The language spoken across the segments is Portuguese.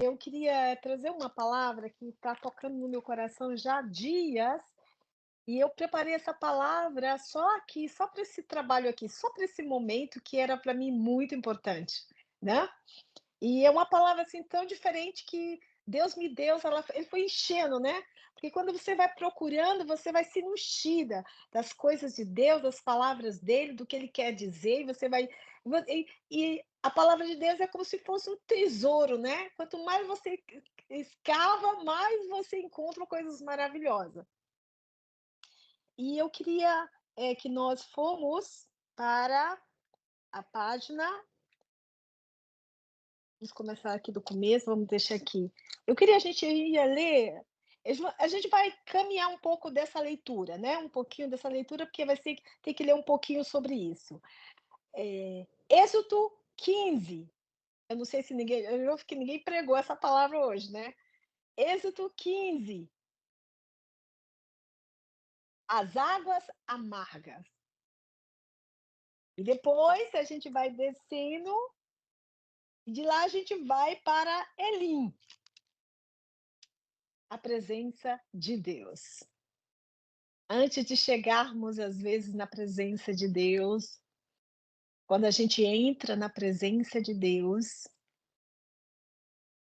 eu queria trazer uma palavra que está tocando no meu coração já há dias, e eu preparei essa palavra só aqui, só para esse trabalho aqui, só para esse momento que era para mim muito importante, né. E é uma palavra, assim, tão diferente que Deus me deu, ele foi enchendo, né, porque quando você vai procurando, você vai sendo enchida das coisas de Deus, das palavras dele, do que ele quer dizer, e você vai e a palavra de Deus é como se fosse um tesouro, né, quanto mais você escava, mais você encontra coisas maravilhosas. E eu queria, que nós fomos para a página. Vamos começar aqui do começo, vamos deixar aqui. Eu queria a gente ia ler, a gente vai caminhar um pouco dessa leitura, né, um pouquinho dessa leitura, porque vai ser tem que ler um pouquinho sobre isso. Êxodo 15. Eu não sei se ninguém eu acho que ninguém pregou essa palavra hoje, né. Êxodo 15. As águas amargas. E depois a gente vai descendo, e de lá a gente vai para Elim, a presença de Deus. Antes de chegarmos, às vezes, na presença de Deus, quando a gente entra na presença de Deus,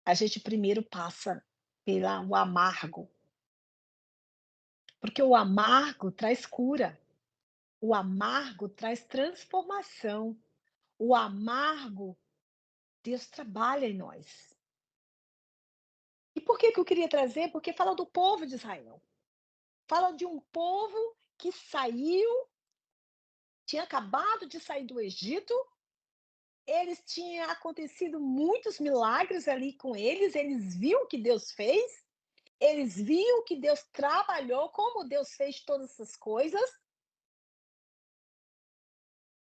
a gente primeiro passa pela o amargo, porque o amargo traz cura, o amargo traz transformação, o amargo, Deus trabalha em nós. E por que que eu queria trazer? Porque fala do povo de Israel, fala de um povo que saiu, tinha acabado de sair do Egito. Eles tinham acontecido muitos milagres ali com eles viam o que Deus fez, eles viam que Deus trabalhou, como Deus fez todas essas coisas.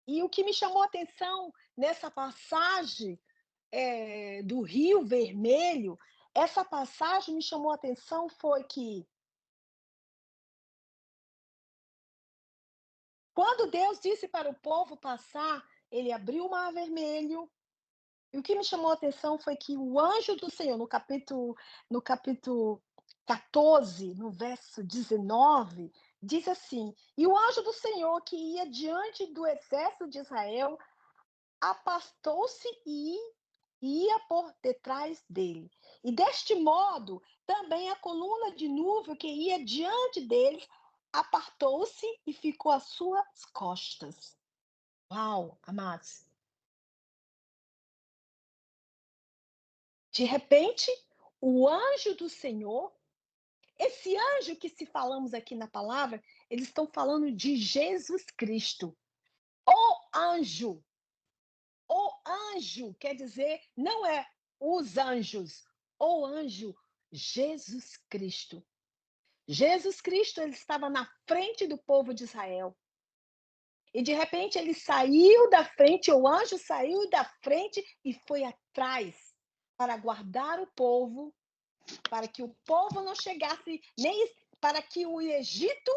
E o que me chamou a atenção nessa passagem, do Rio Vermelho, essa passagem me chamou a atenção foi que, quando Deus disse para o povo passar, ele abriu o mar vermelho. E o que me chamou a atenção foi que o anjo do Senhor, no capítulo 14, no verso 19, diz assim: "E o anjo do Senhor que ia diante do exército de Israel, afastou-se e ia por detrás dele. E deste modo, também a coluna de nuvem que ia diante deles apartou-se e ficou às suas costas." Uau, amados! De repente, o anjo do Senhor, esse anjo que se falamos aqui na palavra, eles estão falando de Jesus Cristo. O anjo, o anjo quer dizer, não é os anjos, o anjo, Jesus Cristo. Jesus Cristo, ele estava na frente do povo de Israel. E de repente ele saiu da frente, o anjo saiu da frente e foi atrás para guardar o povo, para que o povo não chegasse, nem para que os egípcios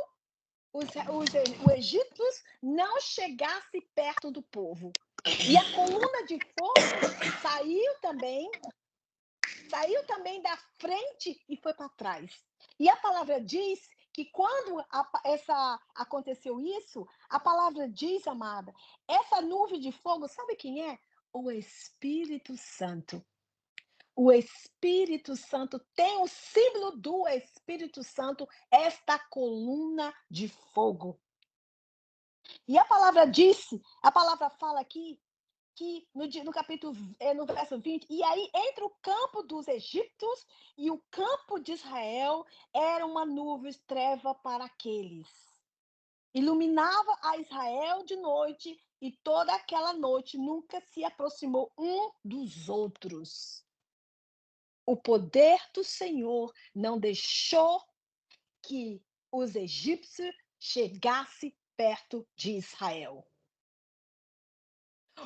não chegasse perto do povo. E a coluna de fogo saiu também da frente e foi para trás. E a palavra diz que quando aconteceu isso, a palavra diz, amada, essa nuvem de fogo, sabe quem é? O Espírito Santo. O Espírito Santo tem o símbolo do Espírito Santo, esta coluna de fogo. E a palavra fala aqui que no capítulo, no verso 20, e aí entre o campo dos egípcios e o campo de Israel era uma nuvem treva para aqueles. Iluminava a Israel de noite e toda aquela noite nunca se aproximou um dos outros. O poder do Senhor não deixou que os egípcios chegassem perto de Israel.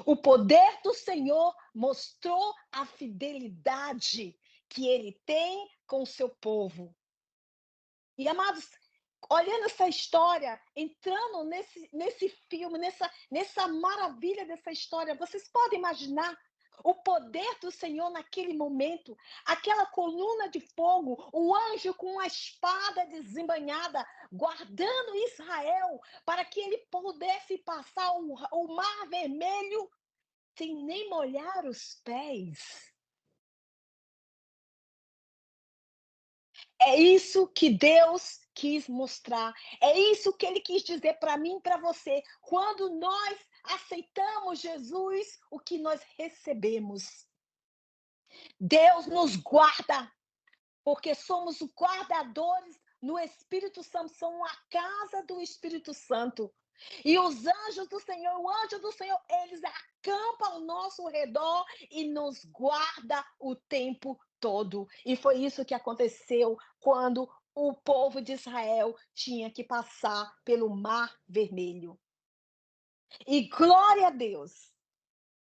O poder do Senhor mostrou a fidelidade que ele tem com o seu povo. E, amados, olhando essa história, entrando nesse filme, nessa maravilha dessa história, vocês podem imaginar O poder do Senhor naquele momento, aquela coluna de fogo, o anjo com a espada desembainhada, guardando Israel, para que ele pudesse passar o mar vermelho sem nem molhar os pés. É isso que Deus quis mostrar. É isso que ele quis dizer para mim e para você. Quando nós aceitamos Jesus, o que nós recebemos. Deus nos guarda, porque somos guardadores no Espírito Santo, somos a casa do Espírito Santo. E os anjos do Senhor, o anjo do Senhor, eles acampam ao nosso redor e nos guarda o tempo todo. E foi isso que aconteceu quando o povo de Israel tinha que passar pelo Mar Vermelho. E glória a Deus!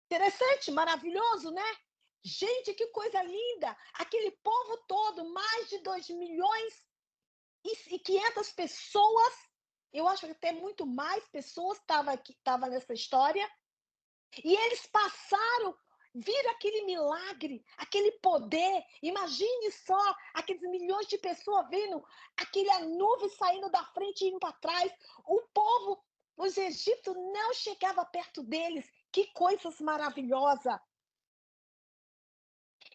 Interessante, maravilhoso, né? Gente, que coisa linda! Aquele povo todo, mais de 2.500.000 pessoas, eu acho que até muito mais pessoas estavam nessa história, e eles passaram, viram aquele milagre, aquele poder. Imagine só aqueles milhões de pessoas vendo aquela nuvem saindo da frente e indo para trás. O povo, os egípcios não chegavam perto deles. Que coisas maravilhosas!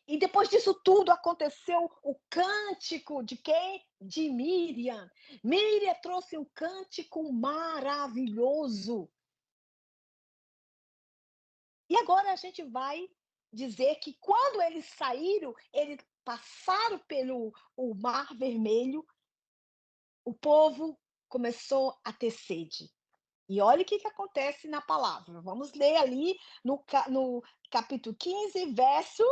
E depois disso tudo aconteceu o cântico de quem? De Miriam. Miriam trouxe um cântico maravilhoso. E agora a gente vai dizer que quando eles saíram, eles passaram pelo o Mar Vermelho, o povo começou a ter sede. E olha o que acontece na palavra. Vamos ler ali no capítulo 15, verso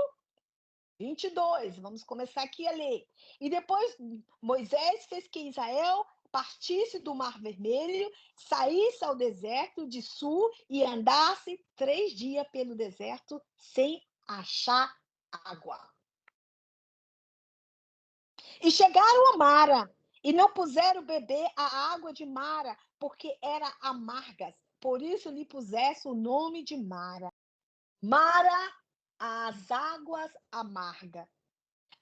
22, vamos começar aqui a ler. E depois Moisés fez que Israel partisse do Mar Vermelho, saísse ao deserto de Sul e andasse 3 dias pelo deserto sem achar água. E chegaram a Mara, e não puseram beber a água de Mara, porque era amargas. Por isso lhe pusesse o nome de Mara. Mara, as águas amargas.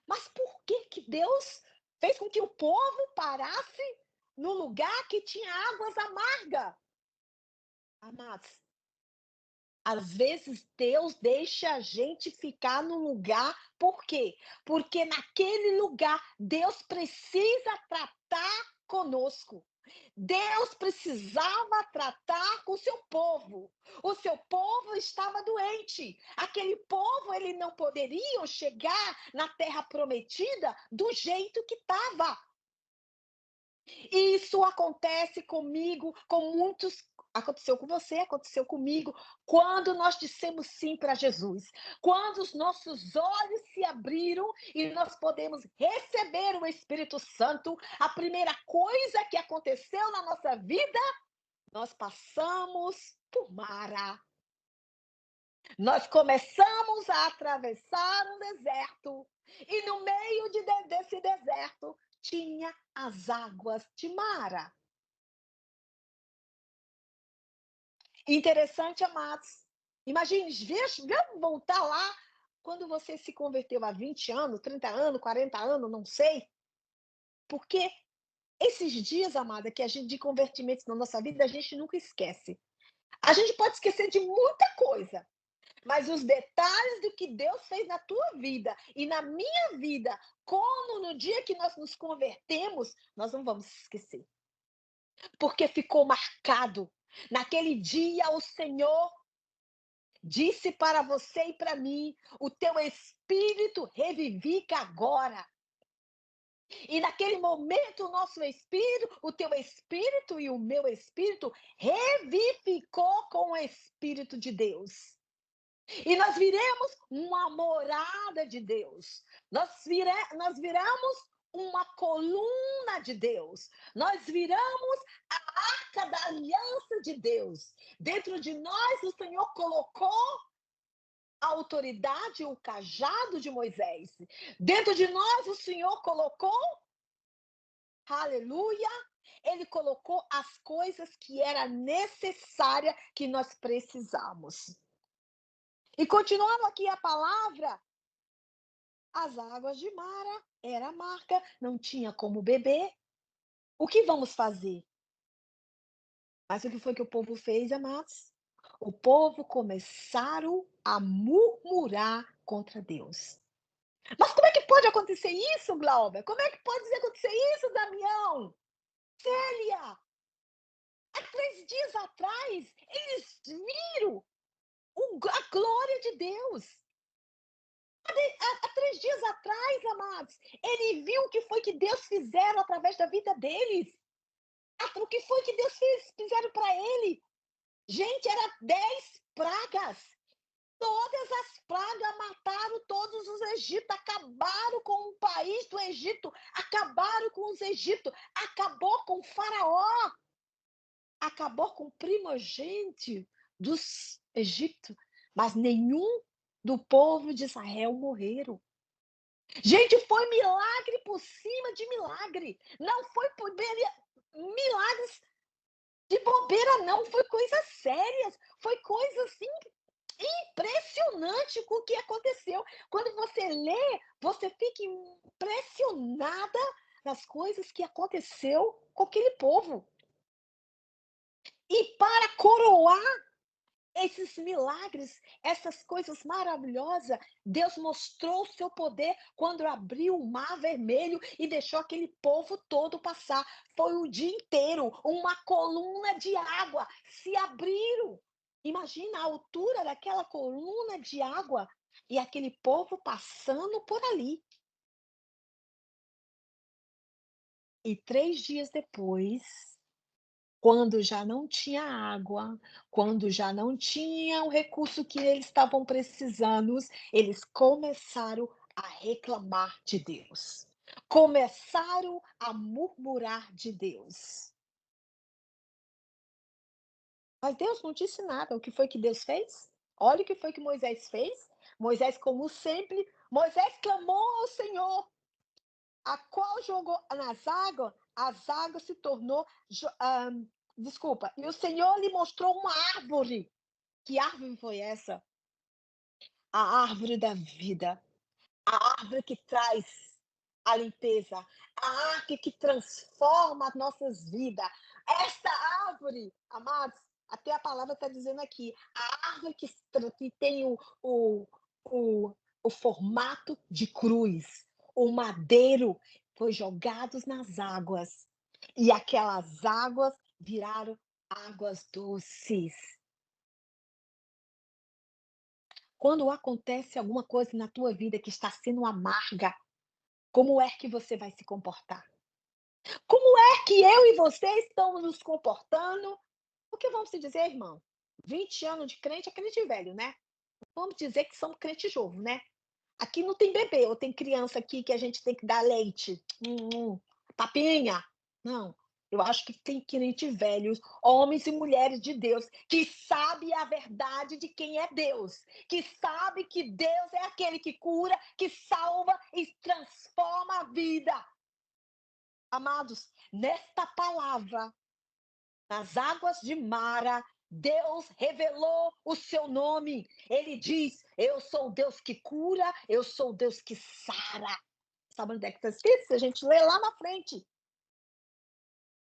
Mas por que que Deus fez com que o povo parasse no lugar que tinha águas amargas? Amados, às vezes Deus deixa a gente ficar no lugar, por quê? Porque naquele lugar Deus precisa tratar conosco. Deus precisava tratar com o seu povo. O seu povo estava doente. Aquele povo, ele não poderia chegar na terra prometida do jeito que estava. Isso acontece comigo, com muitos. Aconteceu com você, aconteceu comigo, quando nós dissemos sim para Jesus. Quando os nossos olhos se abriram e nós podemos receber o Espírito Santo, a primeira coisa que aconteceu na nossa vida, nós passamos por Mara. Nós começamos a atravessar um deserto. E no meio desse deserto tinha as águas de Mara. Interessante, amados. Imagine, vamos voltar lá quando você se converteu há 20 anos, 30 anos, 40 anos, não sei. Porque esses dias, amada, que a gente de convertimentos na nossa vida, a gente nunca esquece. A gente pode esquecer de muita coisa, mas os detalhes do que Deus fez na tua vida e na minha vida, como no dia que nós nos convertemos, nós não vamos esquecer. Porque ficou marcado. Naquele dia, o Senhor disse para você e para mim: o teu espírito revivifica agora. E naquele momento, o nosso espírito, o teu espírito e o meu espírito revivificou com o Espírito de Deus. E nós viremos uma morada de Deus. Nós viramos uma coluna de Deus. Nós viramos a arca da aliança de Deus. Dentro de nós, o Senhor colocou a autoridade, o cajado de Moisés. Dentro de nós, o Senhor colocou, aleluia, ele colocou as coisas que era necessária que nós precisamos. E continuando aqui a palavra, as águas de Mara era amarga, não tinha como beber. O que vamos fazer? Mas o que foi que o povo fez, amados? O povo começaram a murmurar contra Deus. Mas como é que pode acontecer isso, Glauber? Como é que pode acontecer isso, Damião? Célia, há 3 dias atrás, eles viram a glória de Deus. Há 3 dias atrás, amados, ele viu o que foi que Deus fizeram através da vida deles. O que foi que Deus fizeram para ele? Gente, era 10 pragas. Todas as pragas mataram todos os egípcios, acabaram com o país do Egito, acabaram com os egípcios, acabou com o faraó, acabou com o primogênito dos egípcios, mas nenhum do povo de Israel morreram. Gente, foi milagre por cima de milagre. Não foi por milagres de bobeira, não. Foi coisas sérias. Foi coisa assim impressionante com o que aconteceu. Quando você lê, você fica impressionada nas coisas que aconteceu com aquele povo. E para coroar esses milagres, essas coisas maravilhosas, Deus mostrou o seu poder quando abriu o mar vermelho e deixou aquele povo todo passar. Foi o dia inteiro, uma coluna de água se abriram. Imagina a altura daquela coluna de água e aquele povo passando por ali. E 3 dias depois, quando já não tinha água, quando já não tinha o recurso que eles estavam precisando, eles começaram a reclamar de Deus. Começaram a murmurar de Deus. Mas Deus não disse nada. O que foi que Deus fez? Olha o que foi que Moisés fez. Moisés, como sempre, Moisés clamou ao Senhor, a qual jogou nas águas, as águas se tornou. Desculpa, e o Senhor lhe mostrou uma árvore. Que árvore foi essa? A árvore da vida, a árvore que traz a limpeza, a árvore que transforma as nossas vidas. Esta árvore, amados, até a palavra está dizendo aqui, a árvore que tem o, o, o formato de cruz, o madeiro foi jogado nas águas e aquelas águas viraram águas doces. Quando acontece alguma coisa na tua vida que está sendo amarga, como é que você vai se comportar? Como é que eu e você estamos nos comportando? Porque vamos se dizer, irmão, 20 anos de crente é crente velho, né? Vamos dizer que somos crente novo, né? Aqui não tem bebê, ou tem criança aqui que a gente tem que dar leite, papinha. Não, eu acho que tem crente velhos, homens e mulheres de Deus, que sabe a verdade de quem é Deus, que sabe que Deus é aquele que cura, que salva e transforma a vida. Amados, nesta palavra, nas águas de Mara, Deus revelou o seu nome. Ele diz: Eu sou o Deus que cura, eu sou o Deus que sara. Sabe onde é que está escrito? Se a gente lê lá na frente.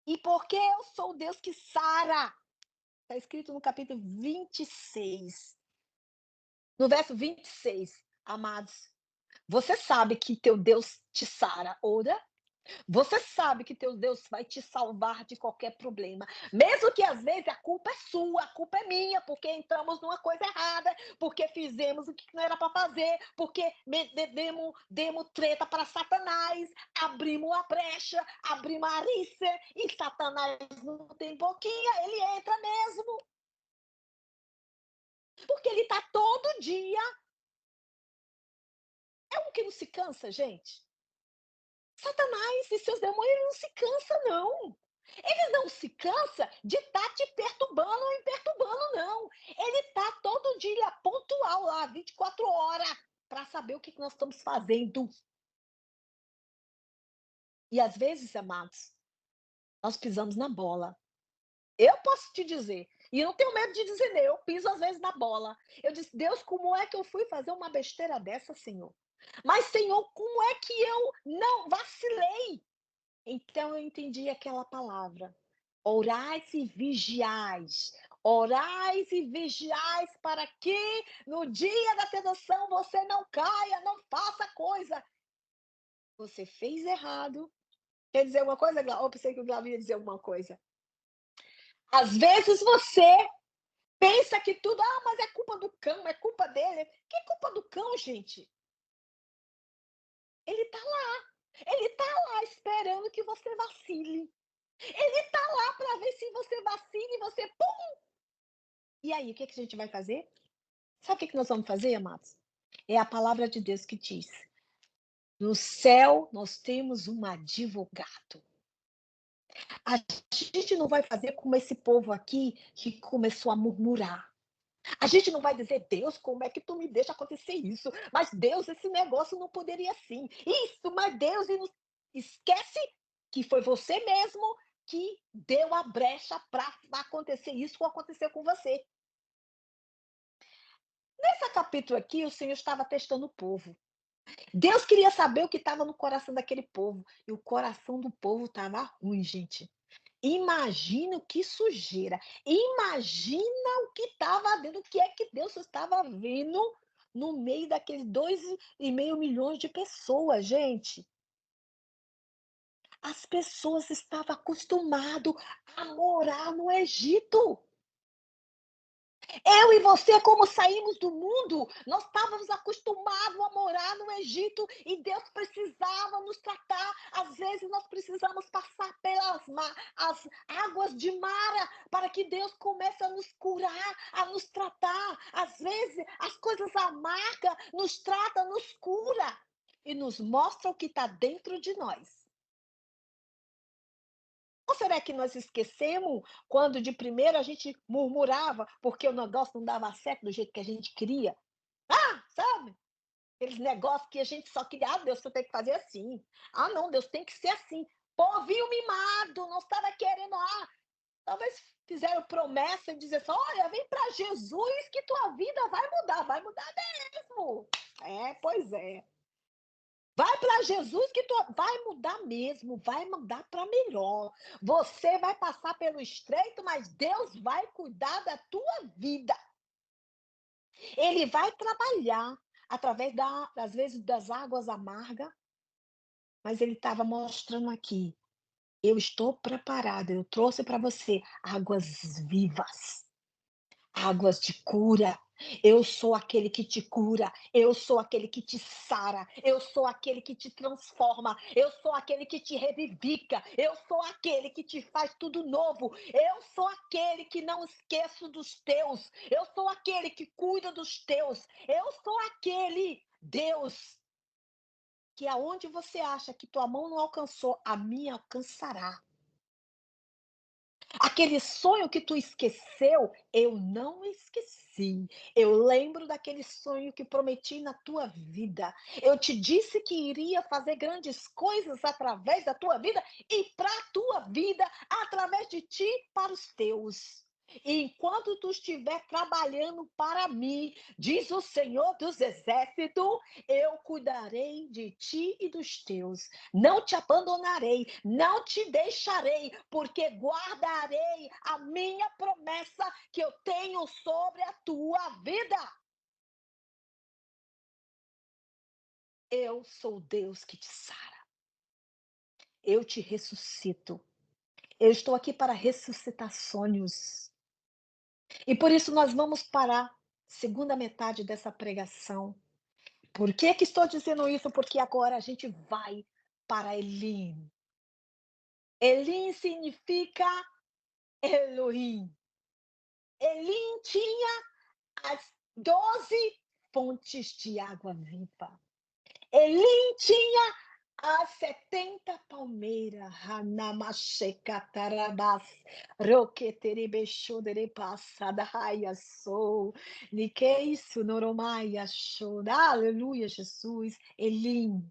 E porque eu sou o Deus que sara. Está escrito no capítulo 26. No verso 26, amados. Você sabe que teu Deus te sara, ora? Você sabe que teu Deus vai te salvar de qualquer problema, mesmo que às vezes a culpa é sua, a culpa é minha, porque entramos numa coisa errada, porque fizemos o que não era para fazer, porque demos treta para Satanás, abrimos a brecha, abrimos a arícia, e Satanás não tem boquinha, ele entra mesmo, porque ele está todo dia. É um que não se cansa, gente. Satanás e seus demônios não se cansam, não. Ele não se cansa de estar te perturbando ou perturbando, não. Ele está todo dia pontual lá, 24 horas, para saber o que nós estamos fazendo. E às vezes, amados, nós pisamos na bola. Eu posso te dizer, E eu não tenho medo de dizer não, eu piso às vezes na bola. Eu disse: "Deus, como é que eu fui fazer uma besteira dessa, Senhor? Mas, Senhor, como é que eu não vacilei?" Então eu entendi aquela palavra: orais e vigiais. Orais e vigiais para que no dia da tentação você não caia, não faça coisa. Você fez errado. Quer dizer alguma coisa, Glau? Eu pensei que o Glauber ia dizer alguma coisa. Às vezes você pensa que tudo, mas é culpa do cão, é culpa dele. Que culpa do cão, gente? Ele tá lá. Ele tá lá esperando que você vacile. Ele tá lá para ver se você vacila e você pum! E aí, o que que a gente vai fazer? Sabe o que que nós vamos fazer, amados? É a palavra de Deus que diz: no céu nós temos um advogado. A gente não vai fazer como esse povo aqui que começou a murmurar. A gente não vai dizer: "Deus, como é que tu me deixa acontecer isso? Mas Deus, esse negócio não poderia assim. Isso, mas Deus", e não esquece que foi você mesmo que deu a brecha para acontecer isso ou acontecer com você. Nesse capítulo aqui, o Senhor estava testando o povo. Deus queria saber o que estava no coração daquele povo, e o coração do povo estava ruim, gente. Imagina que sujeira, imagina o que estava dentro, o que é que Deus estava vendo no meio daqueles 2,5 milhões de pessoas, gente. As pessoas estavam acostumadas a morar no Egito. Eu e você, como saímos do mundo, nós estávamos acostumados a morar no Egito e Deus precisava nos tratar. Às vezes nós precisamos passar pelas as águas de Mara para que Deus comece a nos curar, a nos tratar. Às vezes as coisas amargas nos trata, nos cura e nos mostra o que está dentro de nós. Ou será que nós esquecemos quando de primeiro a gente murmurava porque o negócio não dava certo do jeito que a gente queria? Ah, sabe? Aqueles negócios que a gente só queria, Deus, você tem que fazer assim. Ah, não, Deus tem que ser assim. Povinho mimado, não estava querendo, talvez fizeram promessa e dizer assim: olha, vem para Jesus que tua vida vai mudar mesmo. É, pois é. Vai para Jesus que tu vai mudar mesmo, vai mudar para melhor. Você vai passar pelo estreito, mas Deus vai cuidar da tua vida. Ele vai trabalhar através às vezes das águas amargas, mas ele estava mostrando aqui: eu estou preparado, eu trouxe para você águas vivas. Águas de cura. Eu sou aquele que te cura, eu sou aquele que te sara, eu sou aquele que te transforma, eu sou aquele que te revivifica, eu sou aquele que te faz tudo novo, eu sou aquele que não esqueço dos teus, eu sou aquele que cuida dos teus, eu sou aquele Deus que aonde você acha que tua mão não alcançou, a minha alcançará. Aquele sonho que tu esqueceu, eu não esqueci. Eu lembro daquele sonho que prometi na tua vida. Eu te disse que iria fazer grandes coisas através da tua vida e para a tua vida, através de ti, para os teus. E enquanto tu estiver trabalhando para mim, diz o Senhor dos Exércitos, eu cuidarei de ti e dos teus. Não te abandonarei, não te deixarei, porque guardarei a minha promessa que eu tenho sobre a tua vida. Eu sou Deus que te sara. Eu te ressuscito. Eu estou aqui para ressuscitar sonhos. E por isso nós vamos para a segunda metade dessa pregação. Por que que estou dizendo isso? Porque agora a gente vai para Elim. Elim significa Elohim. Elim tinha as 12 fontes de água viva. Elim tinha as 70 palmeiras. Hanamashekatarabas, roqueterebexoderepassadaiaçou, niqueiço noromaiaçou. Aleluia, Jesus. Elim,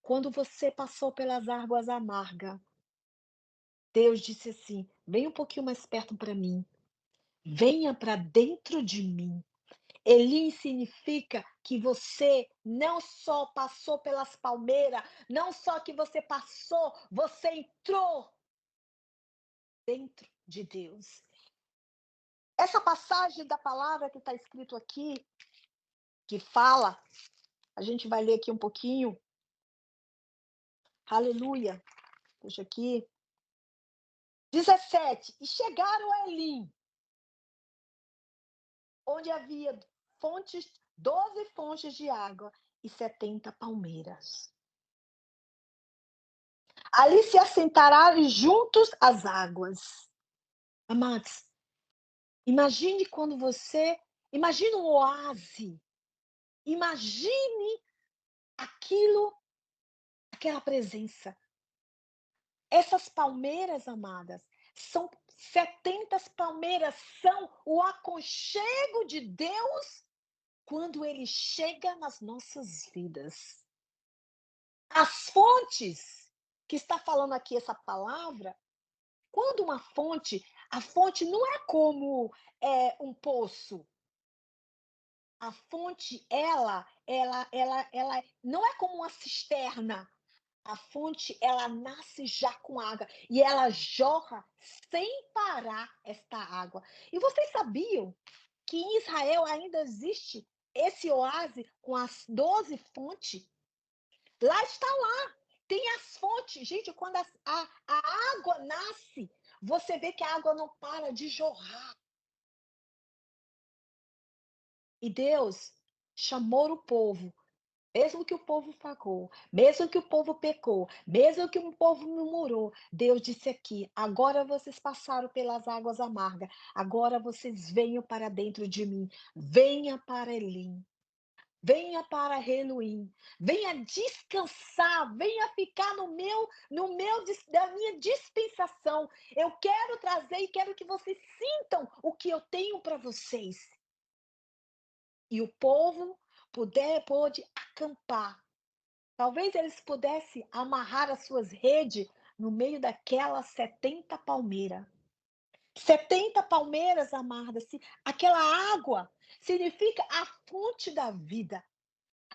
quando você passou pelas águas amargas, Deus disse assim: "Venha um pouquinho mais perto para mim, venha para dentro de mim". Elim significa que você não só passou pelas palmeiras, não só que você passou, você entrou dentro de Deus. Essa passagem da palavra que está escrito aqui, que fala, a gente vai ler aqui um pouquinho. Aleluia. Deixa aqui. 17. E chegaram a Elim, onde havia fontes, 12 fontes de água e 70 palmeiras. Ali se assentaram juntos as águas. Amados, imagine quando você, imagine um oásis, imagine aquilo, aquela presença. Essas palmeiras, amadas, são 70 palmeiras, são o aconchego de Deus quando ele chega nas nossas vidas. As fontes que está falando aqui essa palavra, quando uma fonte, a fonte não é como um poço. A fonte, ela não é como uma cisterna. A fonte, ela nasce já com água e ela jorra sem parar esta água. E vocês sabiam que em Israel ainda existe esse oásis com as 12 fontes? Lá está lá, tem as fontes. Gente, quando a água nasce, você vê que a água não para de jorrar. E Deus chamou o povo, mesmo que o povo falhou, mesmo que o povo pecou, mesmo que o povo murmurou, Deus disse aqui: agora vocês passaram pelas águas amargas, agora vocês venham para dentro de mim, venha para Elim. Venha para Reluim, venha descansar, venha ficar da minha dispensação. Eu quero trazer e quero que vocês sintam o que eu tenho para vocês. E o povo pôde acampar. Talvez eles pudessem amarrar as suas redes no meio daquelas 70 palmeiras. 70 palmeiras amarras, aquela água significa a fonte da vida.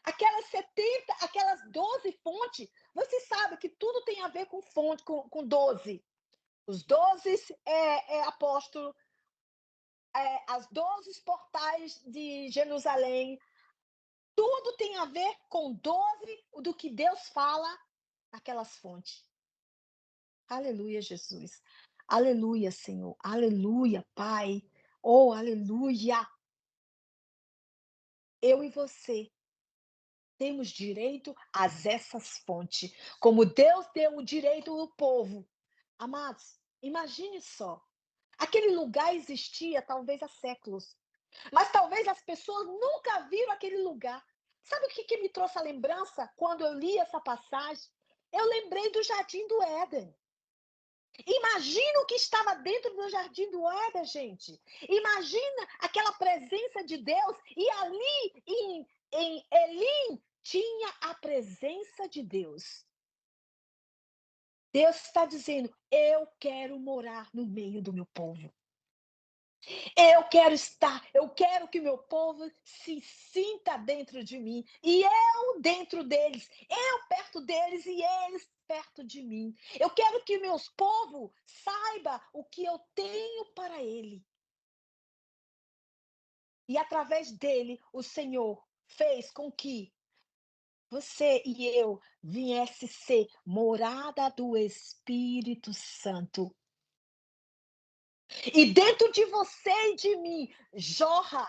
Aquelas 70, aquelas 12 fontes, você sabe que tudo tem a ver com fonte, com 12. Os 12 apóstolos, as 12 portais de Jerusalém, tudo tem a ver com 12 do que Deus fala naquelas fontes. Aleluia, Jesus. Aleluia, Senhor. Aleluia, Pai. Oh, aleluia. Eu e você temos direito a essas fontes, como Deus deu o direito ao povo. Amados, imagine só, aquele lugar existia talvez há séculos, mas talvez as pessoas nunca viram aquele lugar. Sabe o que me trouxe a lembrança quando eu li essa passagem? Eu lembrei do Jardim do Éden. Imagina o que estava dentro do Jardim do Éden, gente. Imagina aquela presença de Deus. E ali em Elim tinha a presença de Deus. Deus está dizendo: eu quero morar no meio do meu povo. Eu quero que meu povo se sinta dentro de mim e eu dentro deles, eu perto deles e eles perto de mim. Eu quero que meus povos saiba o que eu tenho para ele. E através dele, o Senhor fez com que você e eu viesse ser morada do Espírito Santo. E dentro de você e de mim jorra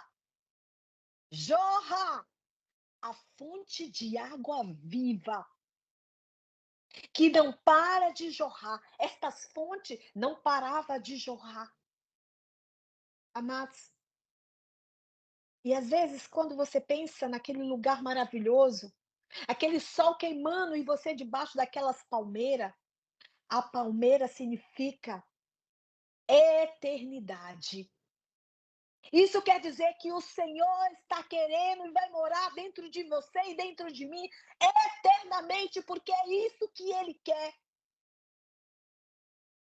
a fonte de água viva, que não para de jorrar. Estas fontes não paravam de jorrar. Amados, e às vezes quando você pensa naquele lugar maravilhoso, aquele sol queimando e você debaixo daquelas palmeiras, a palmeira significa eternidade. Isso quer dizer que o Senhor está querendo e vai morar dentro de você e dentro de mim eternamente, porque é isso que Ele quer.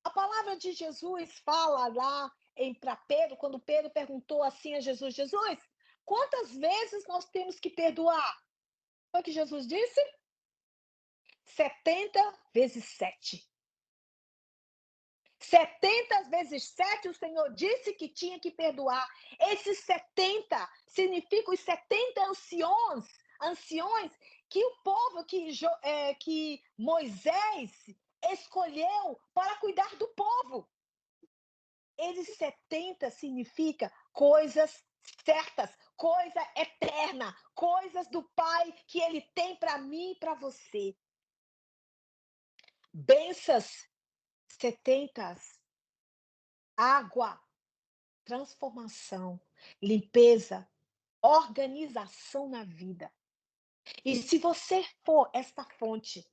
A palavra de Jesus fala lá para Pedro, quando Pedro perguntou assim a Jesus: Jesus, quantas vezes nós temos que perdoar? Foi o que Jesus disse? 70 vezes 7. 70 vezes 7, o Senhor disse que tinha que perdoar. Esses 70 significam os 70 anciões que o povo, que Moisés escolheu para cuidar do povo. Esses 70 significa coisas certas, coisa eterna, coisas do Pai que Ele tem para mim e para você. Bênçãos 70, água, transformação, limpeza, organização na vida. E se você for esta fonte,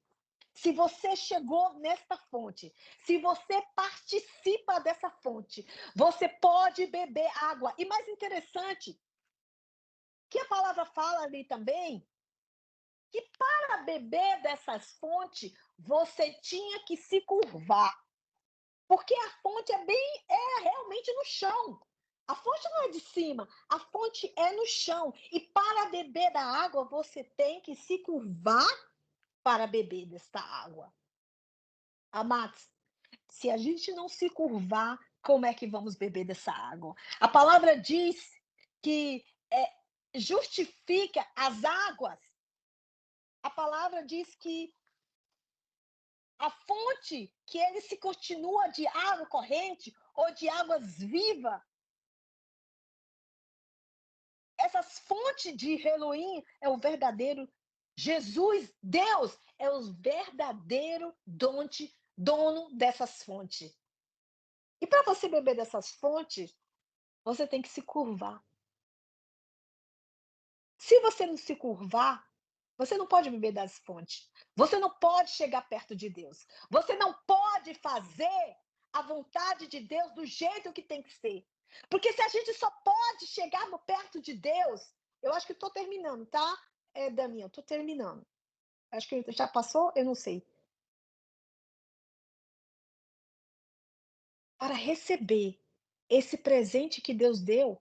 se você chegou nesta fonte, se você participa dessa fonte, você pode beber água. E mais interessante, que a palavra fala ali também, que para beber dessas fontes, você tinha que se curvar. Porque a fonte é realmente no chão. A fonte não é de cima, a fonte é no chão. E para beber da água, você tem que se curvar para beber desta água. Amados, se a gente não se curvar, como é que vamos beber dessa água? A palavra diz que justifica as águas. A palavra diz que a fonte, que ele se continua de água corrente ou de águas vivas. Essas fontes de Elohim é o verdadeiro Jesus, Deus é o verdadeiro dono dessas fontes. E para você beber dessas fontes, você tem que se curvar. Se você não se curvar, você não pode beber das fontes. Você não pode chegar perto de Deus. Você não pode fazer a vontade de Deus do jeito que tem que ser. Porque se a gente só pode chegar no perto de Deus, eu acho que estou terminando, tá, Damião? Estou terminando. Acho que já passou, eu não sei. Para receber esse presente que Deus deu,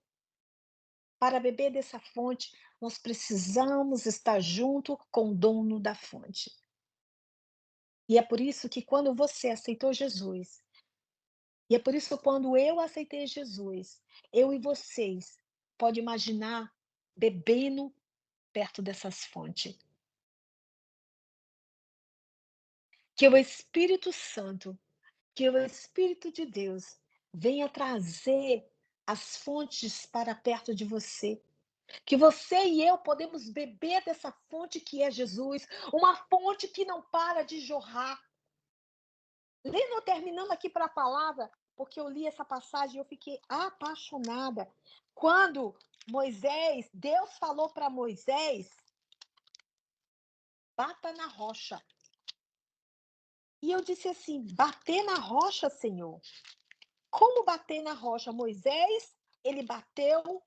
para beber dessa fonte, nós precisamos estar junto com o dono da fonte. E é por isso que quando você aceitou Jesus, e é por isso que quando eu aceitei Jesus, eu e vocês, pode imaginar bebendo perto dessas fontes. Que o Espírito Santo, que o Espírito de Deus venha trazer as fontes para perto de você. Que você e eu podemos beber dessa fonte que é Jesus, uma fonte que não para de jorrar. Lendo, terminando aqui para a palavra, porque eu li essa passagem e eu fiquei apaixonada. Quando Deus falou para Moisés, bata na rocha. E eu disse assim: bater na rocha, Senhor? Como bater na rocha? Moisés, ele bateu.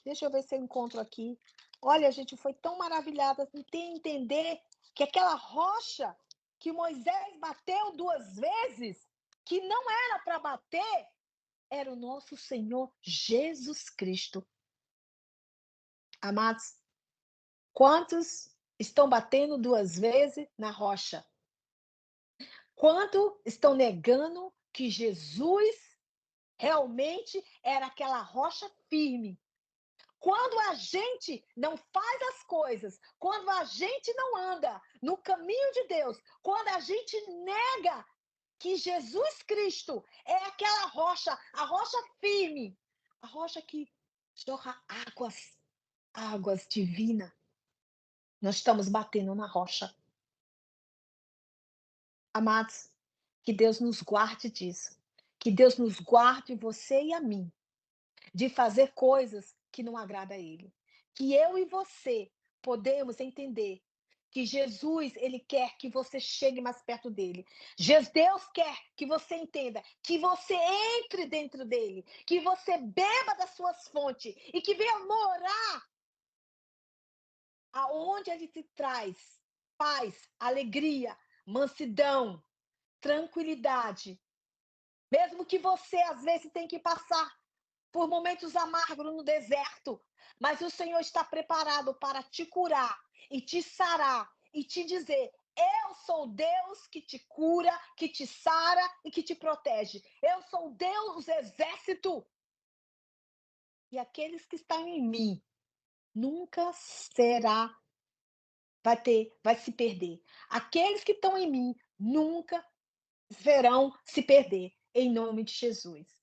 Deixa eu ver se eu encontro aqui. Olha, a gente foi tão maravilhada em entender que aquela rocha que Moisés bateu 2 vezes, que não era para bater, era o nosso Senhor Jesus Cristo. Amados, quantos estão batendo 2 vezes na rocha? Quantos estão negando que Jesus realmente era aquela rocha firme? Quando a gente não faz as coisas, quando a gente não anda no caminho de Deus, quando a gente nega que Jesus Cristo é aquela rocha, a rocha firme, a rocha que jorra águas divinas, nós estamos batendo na rocha. Amados, que Deus nos guarde disso. Que Deus nos guarde, você e a mim, de fazer coisas que não agrada a Ele. Que eu e você podemos entender que Jesus, ele quer que você chegue mais perto dele. Deus quer que você entenda, que você entre dentro dele, que você beba das suas fontes e que venha morar aonde ele te traz paz, alegria, mansidão, tranquilidade. Mesmo que você, às vezes, tenha que passar por momentos amargos no deserto, mas o Senhor está preparado para te curar e te sarar e te dizer: eu sou Deus que te cura, que te sara e que te protege. Eu sou Deus exército. E aqueles que estão em mim nunca será, vai se perder. Aqueles que estão em mim nunca verão se perder, em nome de Jesus.